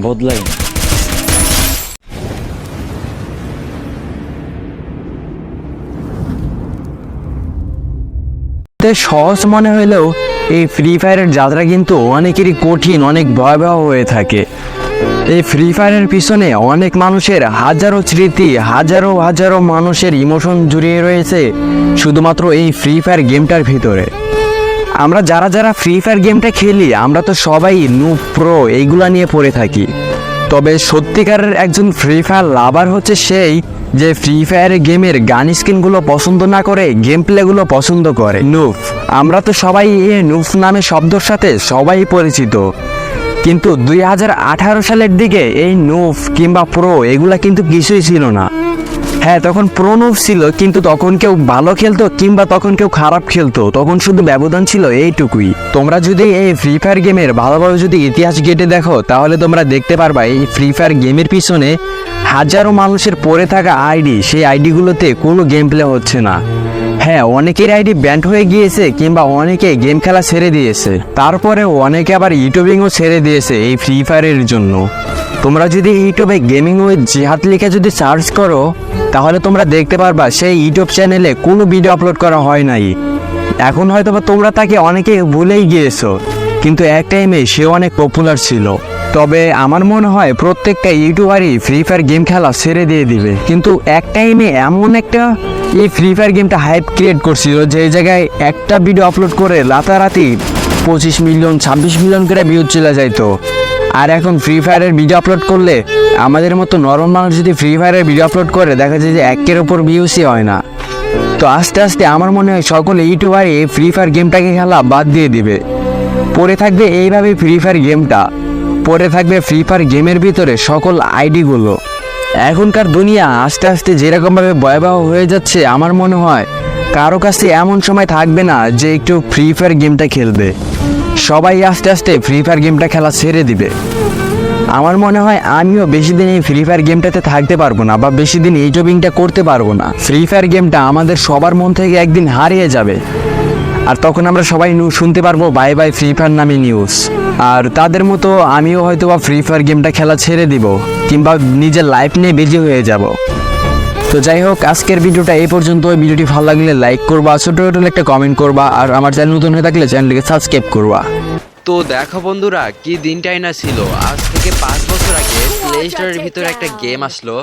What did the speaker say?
বদলাই না। সহজ মনে হলেও এই ফ্রি ফায়ারের যাত্রা কিন্তু অনেকেরই কঠিন, অনেক ভয়াবহ হয়ে থাকে। এই ফ্রি ফায়ারের পিছনে অনেক মানুষের হাজারো স্মৃতি, হাজারো হাজারো মানুষের ইমোশন জড়িয়ে রয়েছে শুধুমাত্র এই ফ্রি ফায়ার গেমটার ভিতরে। আমরা যারা যারা ফ্রি ফায়ার গেমটা খেলি আমরা তো সবাই নুব প্রো এইগুলা নিয়ে পড়ে থাকি, তবে সত্যিকারের একজন ফ্রি ফায়ার লাভার হচ্ছে সেই যে ফ্রি ফায়ার গেমের গান স্কিনগুলো পছন্দ না করে গেম প্লেগুলো পছন্দ করে। নুব, আমরা তো সবাই এই নুব নামে শব্দের সাথে সবাই পরিচিত, কিন্তু 2018 সালের দিকে এই নুব কিংবা প্রো এগুলা কিন্তু কিছুই ছিল না। হ্যাঁ, তখন প্রো নুব ছিল, কিন্তু তখন কেউ ভালো খেলতো কিংবা তখন কেউ খারাপ খেলতো, তখন শুধু ব্যবধান ছিল এইটুকুই। তোমরা যদি এই ফ্রি ফায়ার গেমের ভালোভাবে যদি ইতিহাস ঘেটে দেখো তাহলে তোমরা দেখতে পারবা এই ফ্রি ফায়ার গেমের পিছনে হাজারো মানুষের পড়ে থাকা আইডি, সেই আইডিগুলোতে কোনো গেম প্লে হচ্ছে না। হ্যাঁ, অনেকের আইডি ব্যান্ড হয়ে গিয়েছে কিংবা অনেকে গেম খেলা ছেড়ে দিয়েছে, তারপরেও অনেকে আবার ইউটিউবিংও ছেড়ে দিয়েছে এই ফ্রি ফায়ারের জন্য। তোমরা যদি ইউটিউবে গেমিং উইথ জিহাদ লিখে যদি সার্চ করো তাহলে তোমরা দেখতে পারবা সেই ইউটিউব চ্যানেলে কোনো ভিডিও আপলোড করা হয় নাই। এখন হয়তো বা তোমরা তাকে অনেকে ভুলেই গিয়েছো, কিন্তু এক টাইমে সে অনেক পপুলার ছিল। তবে আমার মনে হয় প্রত্যেকটা ইউটিউবারই ফ্রি ফায়ার গেম খেলা ছেড়ে দিয়ে দিবে, কিন্তু এক টাইমে এমন একটা এই ফ্রি ফায়ার গেমটা হাইপ ক্রিয়েট করছিল যে জায়গায় একটা ভিডিও আপলোড করে রাতারাতি 25 মিলিয়ন 26 মিলিয়ন করে ভিউজ চলে যাইতো। আর এখন ফ্রি ফায়ারের ভিডিও আপলোড করলে আমাদের মতো নরমাল মানুষ যদি ফ্রি ফায়ারের ভিডিও আপলোড করে দেখা যায় যে 1-এর ওপর ভিউসই হয় না। তো আস্তে আস্তে আমার মনে হয় সকল ইউটিউবারই এই ফ্রি ফায়ার গেমটাকে খেলা বাদ দিয়ে দিবে। পড়ে থাকবে এইভাবে ফ্রি ফায়ার গেমটা, পড়ে থাকবে ফ্রি ফায়ার গেমের ভিতরে সকল আইডিগুলো। এখনকার দুনিয়া আস্তে আস্তে যেরকমভাবে ভয়াবহ হয়ে যাচ্ছে আমার মনে হয় কারো কাছে এমন সময় থাকবে না যে একটু ফ্রি ফায়ার গেমটা খেলবে। সবাই আস্তে আস্তে ফ্রি ফায়ার গেমটা খেলা ছেড়ে দিবে। আমার মনে হয় আমিও বেশি দিন এই ফ্রি ফায়ার গেমটাতে থাকতে পারবো না বা বেশি দিন ইউটিউবিংটা করতে পারবো না। ফ্রি ফায়ার গেমটা আমাদের সবার মন থেকে একদিন হারিয়ে যাবে, আর তখন আমরা সবাই শুনতে পারবো বাই বাই ফ্রি ফায়ার নামে নিউজ। আর তাদের মতো আমিও হয়তো বা ফ্রি ফায়ার গেমটা খেলা ছেড়ে দিব কিংবা নিজের লাইফ নিয়ে বিজি হয়ে যাব। তো যাই হোক, আজকের ভিডিওটা এই পর্যন্ত। ভিডিওটি ভালো লাগলে লাইক করবা, ছোট ছোট একটা কমেন্ট করবা, আর আমার চ্যানেল নতুন হয়ে থাকলে চ্যানেলটিকে সাবস্ক্রাইব করবা। তো দেখো বন্ধুরা, কি দিনটাই না ছিল। আজ থেকে 5 বছর আগে প্লে স্টোরের ভিতরে একটা গেম আসলো,